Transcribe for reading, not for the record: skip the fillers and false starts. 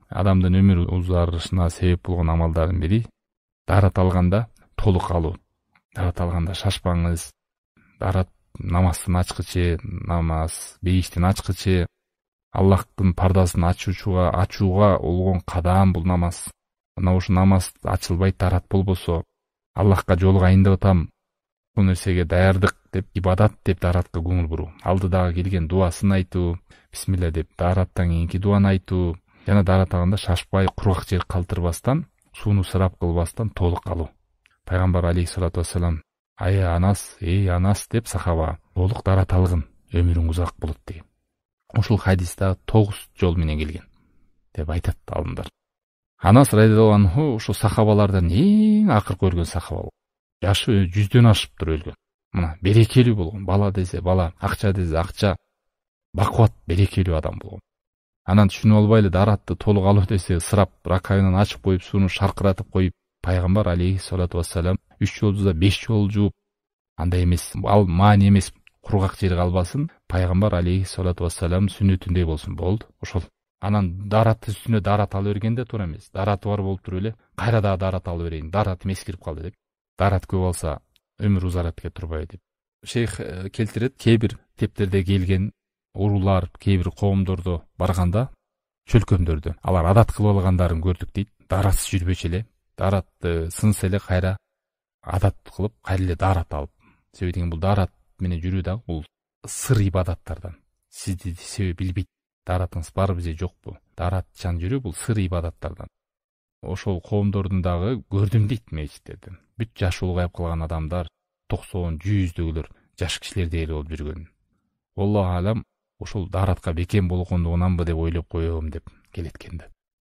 адамдын өмүр узарышына себеп болгон амалдардын бири дарат алганда толук алуу. Дарат алганда шашпаңыз. Дарат намаздын ачкычы, намаз бейиштин ачкычы, Аллахтын пардасын ачууга болгон кадам бул намаз. Мына ушу намаз ачылбайт, дарат болбосо, Аллахка жолу кайындап атам, бул нерсеге даярдык деп, ибадат деп даратка көңүл буруу. Алдыдагы келген дуасын айтуу, бисмилля деп дараттан кийинки дуаны айтуу, жана дарат алганда шашпай, кургак жер калтырбастан, сууну ысырап кылбастан толук алуу. Пайгамбар алейхиссалату вассалам эй Анас деп сахаба толук дарат алгын, өмүрүң узак болот деген. Ушул хадисте 9 жол менен келген деп айтат алымдар. Анас радиаллаху анху ушу сахабалардан эң акыркы өлгөн сахаба. Жашы 100дөн ашыптыр өлгөн. Мына берекелүү болгон, бала десе бала, акча десе акча, бакубат берекелүү адам болгон. Анан түшүнүп албайлы даратты толук алуу десе ысырап ракайынан ачып коюп, сууну шаркыратып коюп, пайгамбар алейхиссалату вассалам 3 жолдуза 5 жол жууп, андай эмес, ал маани эмес, кургак жери калбасын, пайгамбар алейхиссалату вассалам сүннөтүндөй болсун, болду. Ошол. Анан дарат үстүнө дарат ала бергенде туура эмес. Дараты бар болуп туруп эле, кайра да дарат ала берейин, даратым эскирип калды деп. Дарат көп алса өмүр узарат экен турбайбы деп. Шейх келтирет, кээ бир тептерде келген уруулар, кээ бир коомдордо барганда, чөлкөмдөрдө алар адат кылып алгандарын көрдүк дейт. Даратсыз жүрбөчү эле, даратты сынса эле кайра адат кылып, кайра эле дарат алып. Себеби деген бул дарат менен жүрүү дагы бул сыр ибадаттардан. Сизди себеби билбейт. Даратыңыз барбы же жокпу? Даратчан жүрүү бул сыр ибадаттардан. Ошол коомдордун дагы көрдүм дейт мечиттерден. Бүт жашы улгайып калган адамдар, 90, 100дөгүлөр жаш кишилер дээрлик болуп жүргөн. Аллаху алам, ошол даратка бекем болгондугунанбы деп ойлоп коём деп келеткенде.